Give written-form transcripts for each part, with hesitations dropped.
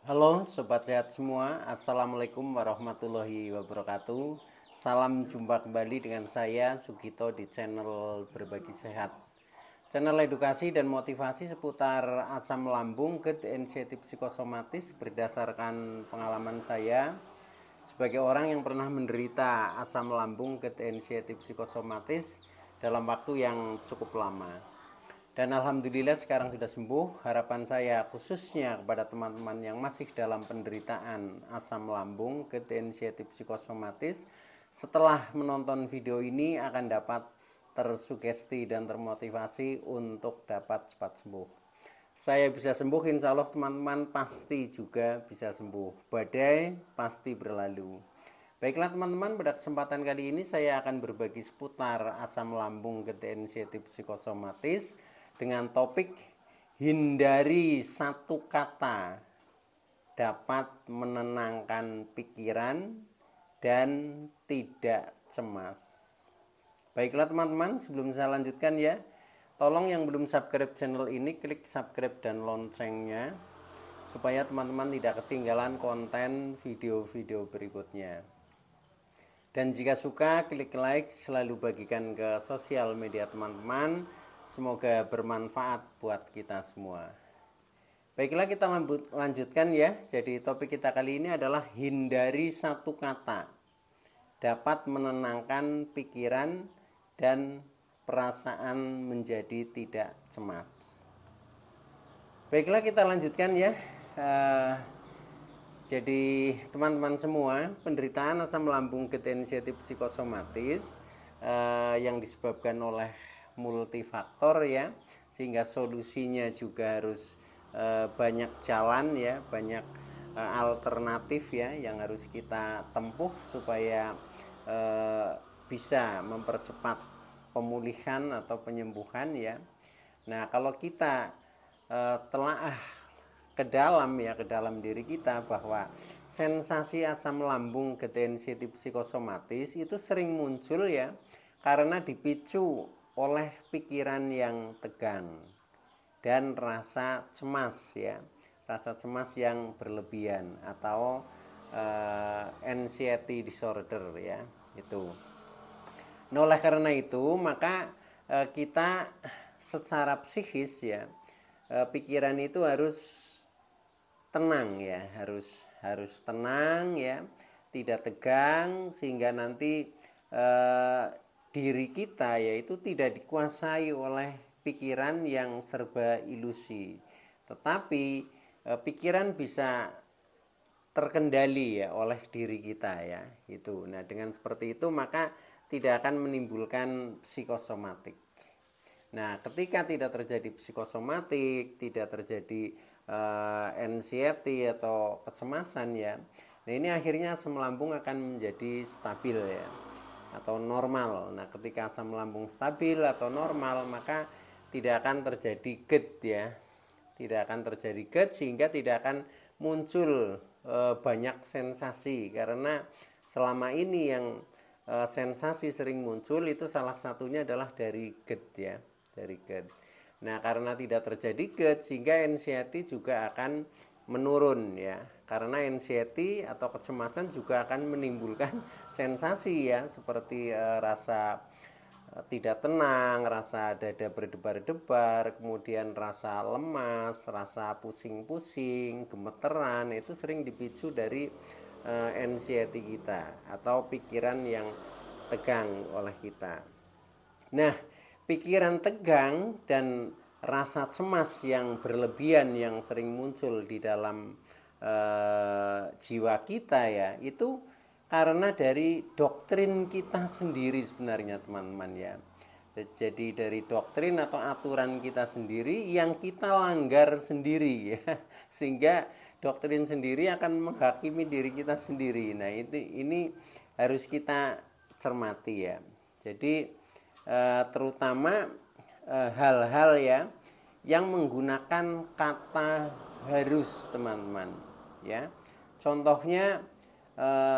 Halo Sobat Sehat semua, Assalamualaikum warahmatullahi wabarakatuh. Salam jumpa kembali dengan saya Sugito di channel Berbagi Sehat, channel edukasi dan motivasi seputar asam lambung, GERD, anxiety psikosomatis berdasarkan pengalaman saya sebagai orang yang pernah menderita asam lambung, GERD, anxiety psikosomatis dalam waktu yang cukup lama. Dan alhamdulillah sekarang sudah sembuh. Harapan saya khususnya kepada teman-teman yang masih dalam penderitaan asam lambung, GERD, anxiety psikosomatis, setelah menonton video ini akan dapat tersugesti dan termotivasi untuk dapat cepat sembuh. Saya bisa sembuh, insya Allah teman-teman pasti juga bisa sembuh. Badai pasti berlalu. Baiklah teman-teman, pada kesempatan kali ini saya akan berbagi seputar asam lambung, GERD, anxiety psikosomatis dengan topik hindari satu kata dapat menenangkan pikiran dan tidak cemas. Baiklah teman-teman, sebelum saya lanjutkan ya, tolong yang belum subscribe channel ini klik subscribe dan loncengnya supaya teman-teman tidak ketinggalan konten video-video berikutnya. Dan jika suka, klik like, selalu bagikan ke sosial media teman-teman. Semoga bermanfaat buat kita semua. Baiklah, kita lanjutkan ya. Jadi topik kita kali ini adalah hindari satu kata dapat menenangkan pikiran dan perasaan menjadi tidak cemas. Baiklah, kita lanjutkan ya. Jadi teman-teman semua, penderitaan asam lambung, GERD, anxiety psikosomatis yang disebabkan oleh multifaktor ya, sehingga solusinya juga harus banyak jalan ya, banyak alternatif ya yang harus kita tempuh supaya bisa mempercepat pemulihan atau penyembuhan ya. Nah, kalau kita telaah ke dalam diri kita bahwa sensasi asam lambung, GERD, anxiety psikosomatis itu sering muncul ya karena dipicu oleh pikiran yang tegang dan rasa cemas ya, rasa cemas yang berlebihan atau anxiety disorder ya itu. Nah, oleh karena itu maka kita secara psikis ya, pikiran itu harus tenang ya, harus tenang ya, tidak tegang, sehingga nanti diri kita yaitu tidak dikuasai oleh pikiran yang serba ilusi, tetapi pikiran bisa terkendali ya oleh diri kita ya itu. Nah, dengan seperti itu maka tidak akan menimbulkan psikosomatik. Nah, ketika tidak terjadi psikosomatik, tidak terjadi anxiety atau kecemasan ya, nah ini akhirnya asam lambung akan menjadi stabil ya atau normal. Nah, ketika asam lambung stabil atau normal maka tidak akan terjadi GERD ya, tidak akan terjadi GERD, sehingga tidak akan muncul banyak sensasi, karena selama ini yang sensasi sering muncul itu salah satunya adalah dari GERD ya, dari GERD. Nah, karena tidak terjadi GERD sehingga anxiety juga akan menurun ya, karena anxiety atau kecemasan juga akan menimbulkan sensasi ya, seperti rasa tidak tenang, rasa dada berdebar-debar, kemudian rasa lemas, rasa pusing-pusing, gemeteran, itu sering dipicu dari anxiety kita atau pikiran yang tegang oleh kita. Nah, pikiran tegang dan rasa cemas yang berlebihan yang sering muncul di dalam jiwa kita ya, itu karena dari doktrin kita sendiri sebenarnya teman-teman ya. Jadi dari doktrin atau aturan kita sendiri yang kita langgar sendiri ya, sehingga doktrin sendiri akan menghakimi diri kita sendiri. Nah, ini harus kita cermati ya. Jadi terutama hal-hal ya yang menggunakan kata harus teman-teman ya. Contohnya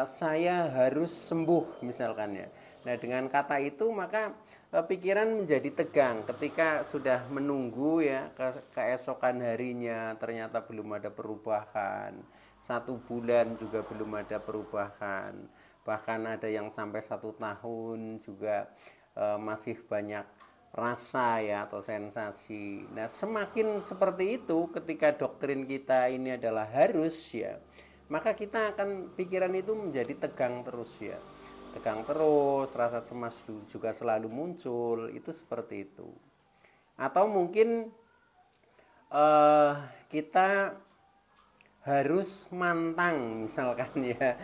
saya harus sembuh misalkan ya. Nah, dengan kata itu maka pikiran menjadi tegang ketika sudah menunggu ya keesokan harinya ternyata belum ada perubahan. 1 bulan juga belum ada perubahan. Bahkan ada yang sampai 1 tahun juga masih banyak rasa ya atau sensasi. Nah, semakin seperti itu ketika doktrin kita ini adalah harus ya, maka kita akan pikiran itu menjadi tegang terus ya. Tegang terus, rasa cemas juga selalu muncul, itu seperti itu. Atau mungkin kita harus mantang misalkan ya.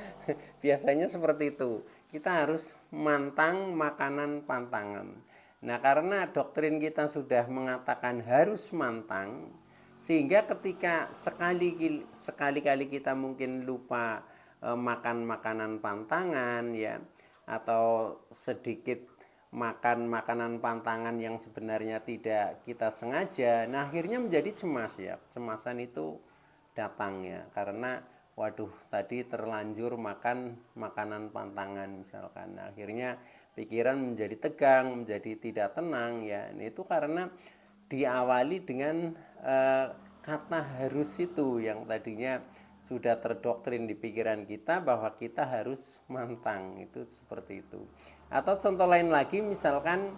Biasanya seperti itu. Kita harus mantang makanan pantangan. Nah, karena doktrin kita sudah mengatakan harus mantang, sehingga ketika sekali-kali kita mungkin lupa makan makanan pantangan ya, atau sedikit makan makanan pantangan yang sebenarnya tidak kita sengaja, nah akhirnya menjadi cemas ya. Kecemasan itu datang ya, karena waduh tadi terlanjur makan makanan pantangan misalkan. Nah, akhirnya pikiran menjadi tegang, menjadi tidak tenang ya. Ini itu karena diawali dengan kata harus itu yang tadinya sudah terdoktrin di pikiran kita bahwa kita harus mantang, itu seperti itu. Atau contoh lain lagi misalkan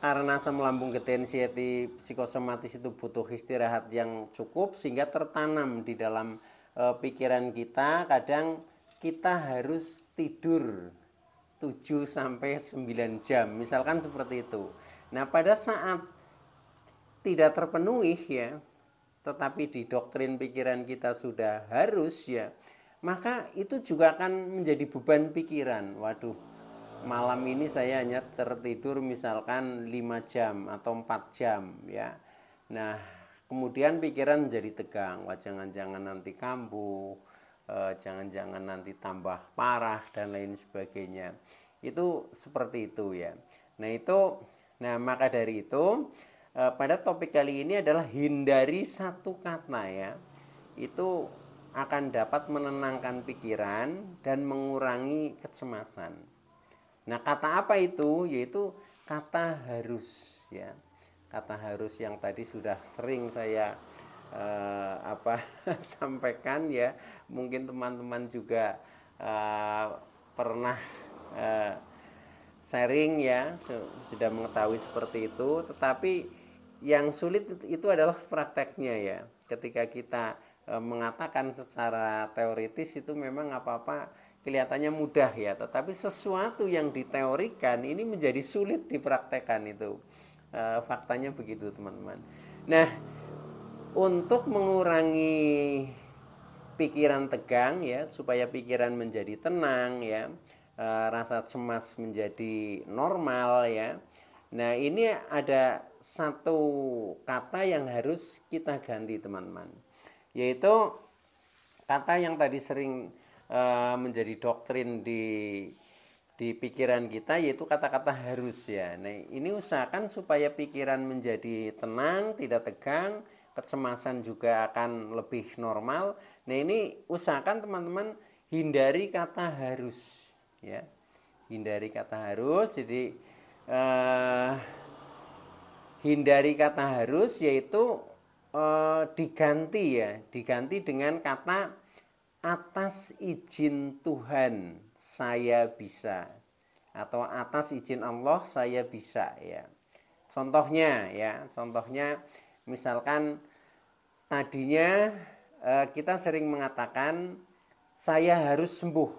karena asam lambung ketensiati psikosomatis itu butuh istirahat yang cukup sehingga tertanam di dalam pikiran kita, kadang kita harus tidur 7 sampai 9 jam misalkan seperti itu. Nah, pada saat tidak terpenuhi ya, tetapi di doktrin pikiran kita sudah harus ya, maka itu juga akan menjadi beban pikiran. Waduh, malam ini saya hanya tertidur misalkan 5 jam atau 4 jam ya. Nah, kemudian pikiran menjadi tegang, wah jangan-jangan nanti kambuh, jangan-jangan nanti tambah parah dan lain sebagainya. Itu seperti itu ya. Nah maka dari itu pada topik kali ini adalah hindari satu kata ya. Itu akan dapat menenangkan pikiran dan mengurangi kecemasan. Nah, kata apa itu? Yaitu kata harus ya. Kata harus yang tadi sudah sering saya sampaikan ya. Mungkin teman-teman juga pernah sharing ya, sudah mengetahui seperti itu, tetapi yang sulit itu adalah prakteknya ya. Ketika kita mengatakan secara teoritis itu memang apa-apa kelihatannya mudah ya, tetapi sesuatu yang diteorikan ini menjadi sulit dipraktekkan itu. Faktanya begitu teman-teman. Nah, untuk mengurangi pikiran tegang ya, supaya pikiran menjadi tenang ya, rasa cemas menjadi normal ya. Nah, ini ada satu kata yang harus kita ganti teman-teman, yaitu kata yang tadi sering menjadi doktrin di pikiran kita, yaitu kata-kata harus ya. Nah, ini usahakan supaya pikiran menjadi tenang, tidak tegang, kecemasan juga akan lebih normal. Nah, ini usahakan teman-teman hindari kata harus ya. Hindari kata harus. Jadi hindari kata harus yaitu diganti dengan kata atas izin Tuhan saya bisa, atau atas izin Allah saya bisa ya. Contohnya misalkan tadinya kita sering mengatakan saya harus sembuh.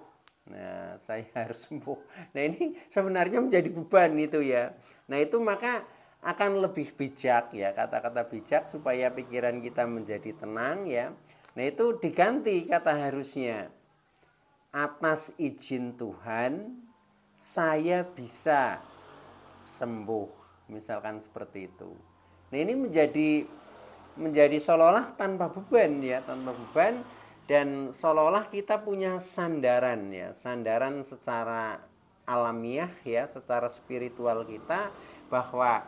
Nah, saya harus sembuh. Nah, ini sebenarnya menjadi beban itu ya. Nah, itu maka akan lebih bijak ya, kata-kata bijak supaya pikiran kita menjadi tenang ya. Nah, itu diganti kata harusnya. Atas izin Tuhan saya bisa sembuh. Misalkan seperti itu. Nah, ini menjadi seolah-olah tanpa beban ya, tanpa beban, dan seolah-olah kita punya sandaran ya, sandaran secara alamiah ya, secara spiritual kita, bahwa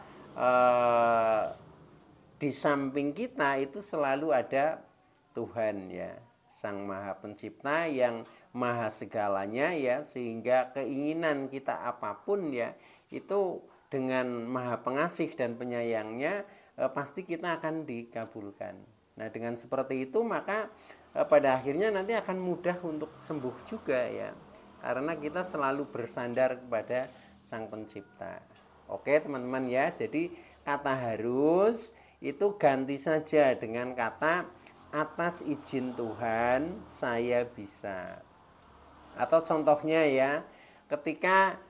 di samping kita itu selalu ada Tuhan ya, Sang Maha Pencipta yang maha segalanya ya, sehingga keinginan kita apapun ya itu dengan Maha Pengasih dan Penyayangnya pasti kita akan dikabulkan. Nah, dengan seperti itu maka pada akhirnya nanti akan mudah untuk sembuh juga ya, karena kita selalu bersandar kepada Sang Pencipta. Oke teman-teman ya, jadi kata harus itu ganti saja dengan kata atas izin Tuhan saya bisa. Atau contohnya ya, ketika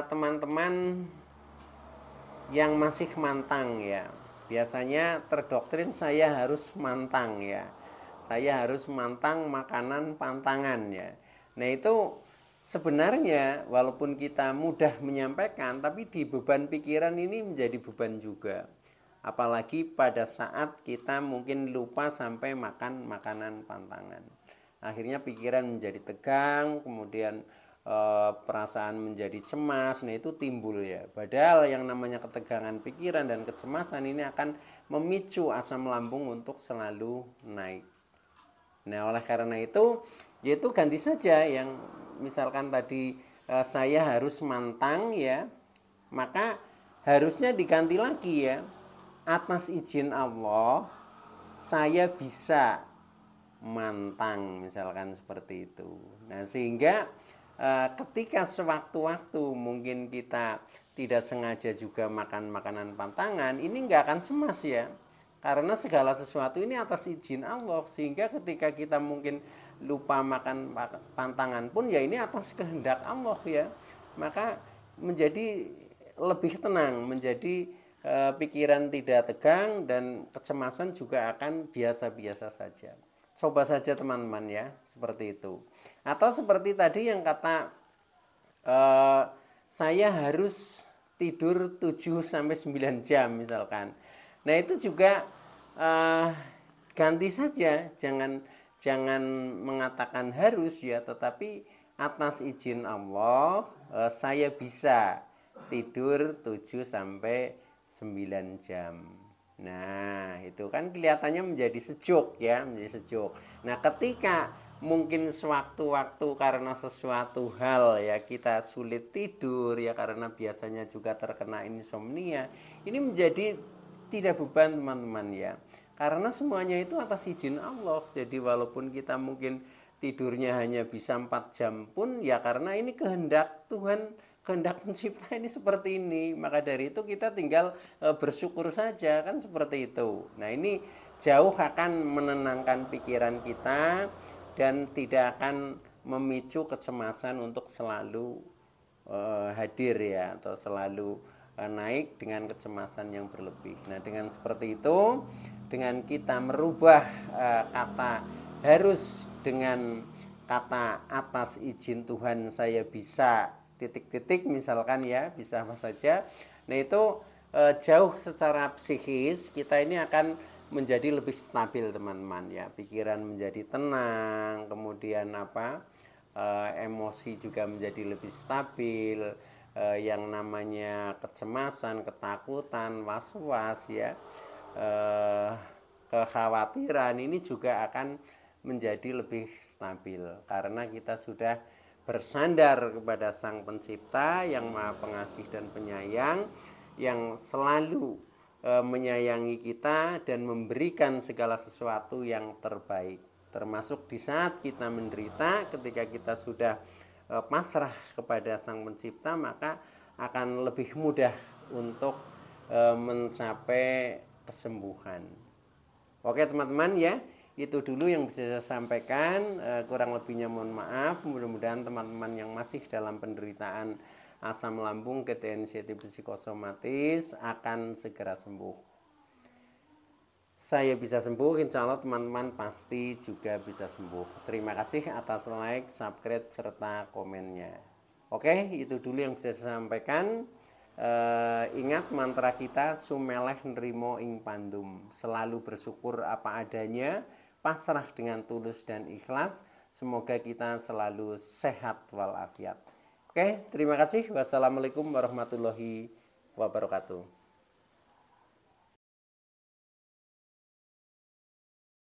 teman-teman yang masih mantang ya, biasanya terdoktrin saya harus mantang ya, saya harus mantang makanan pantangan ya. Nah itu sebenarnya walaupun kita mudah menyampaikan, tapi di beban pikiran ini menjadi beban juga. Apalagi pada saat kita mungkin lupa sampai makan makanan pantangan. Akhirnya pikiran menjadi tegang, kemudian perasaan menjadi cemas. Nah itu timbul ya. Padahal yang namanya ketegangan pikiran dan kecemasan ini akan memicu asam lambung untuk selalu naik. Nah oleh karena itu, yaitu ganti saja yang misalkan tadi saya harus mantang ya, maka harusnya diganti lagi ya, atas izin Allah saya bisa mantang, misalkan seperti itu. Nah sehingga ketika sewaktu-waktu mungkin kita tidak sengaja juga makan makanan pantangan, ini nggak akan cemas ya, karena segala sesuatu ini atas izin Allah. Sehingga ketika kita mungkin lupa makan pantangan pun ya ini atas kehendak Allah ya, maka menjadi lebih tenang, menjadi pikiran tidak tegang dan kecemasan juga akan biasa-biasa saja. Coba saja teman-teman ya, seperti itu. Atau seperti tadi yang kata saya harus tidur 7-9 jam misalkan. Nah itu juga ganti saja, jangan mengatakan harus ya, tetapi atas izin Allah saya bisa tidur 7-9 jam. Nah itu kan kelihatannya menjadi sejuk ya, menjadi sejuk. Nah ketika mungkin sewaktu-waktu karena sesuatu hal ya kita sulit tidur ya, karena biasanya juga terkena insomnia, ini menjadi tidak beban teman-teman ya, karena semuanya itu atas izin Allah. Jadi walaupun kita mungkin tidurnya hanya bisa 4 jam pun ya karena ini kehendak Tuhan, kehendak pencipta ini seperti ini. Maka dari itu kita tinggal bersyukur saja kan, seperti itu. Nah ini jauh akan menenangkan pikiran kita dan tidak akan memicu kecemasan untuk selalu hadir ya, atau selalu naik dengan kecemasan yang berlebih. Nah dengan seperti itu, dengan kita merubah kata harus dengan kata atas izin Tuhan saya bisa titik-titik misalkan ya, bisa apa saja. Nah itu jauh secara psikis kita ini akan menjadi lebih stabil teman-teman ya, pikiran menjadi tenang, kemudian emosi juga menjadi lebih stabil. Yang namanya kecemasan, ketakutan, was-was ya, kekhawatiran ini juga akan menjadi lebih stabil karena kita sudah bersandar kepada Sang Pencipta yang Maha Pengasih dan Penyayang, yang selalu menyayangi kita dan memberikan segala sesuatu yang terbaik, termasuk di saat kita menderita. Ketika kita sudah pasrah kepada Sang Pencipta, maka akan lebih mudah untuk mencapai kesembuhan. Oke teman-teman ya, itu dulu yang bisa saya sampaikan. Kurang lebihnya mohon maaf. Mudah-mudahan teman-teman yang masih dalam penderitaan asam lambung, ketensiasi psikosomatis akan segera sembuh. Saya bisa sembuh, insya Allah teman-teman pasti juga bisa sembuh. Terima kasih atas like, subscribe, serta komennya. Oke, itu dulu yang bisa saya sampaikan. Ingat mantra kita, sumeleh nrimo ing pandum, selalu bersyukur apa adanya, pasrah dengan tulus dan ikhlas. Semoga kita selalu sehat walafiat. Oke, terima kasih. Wassalamualaikum warahmatullahi wabarakatuh.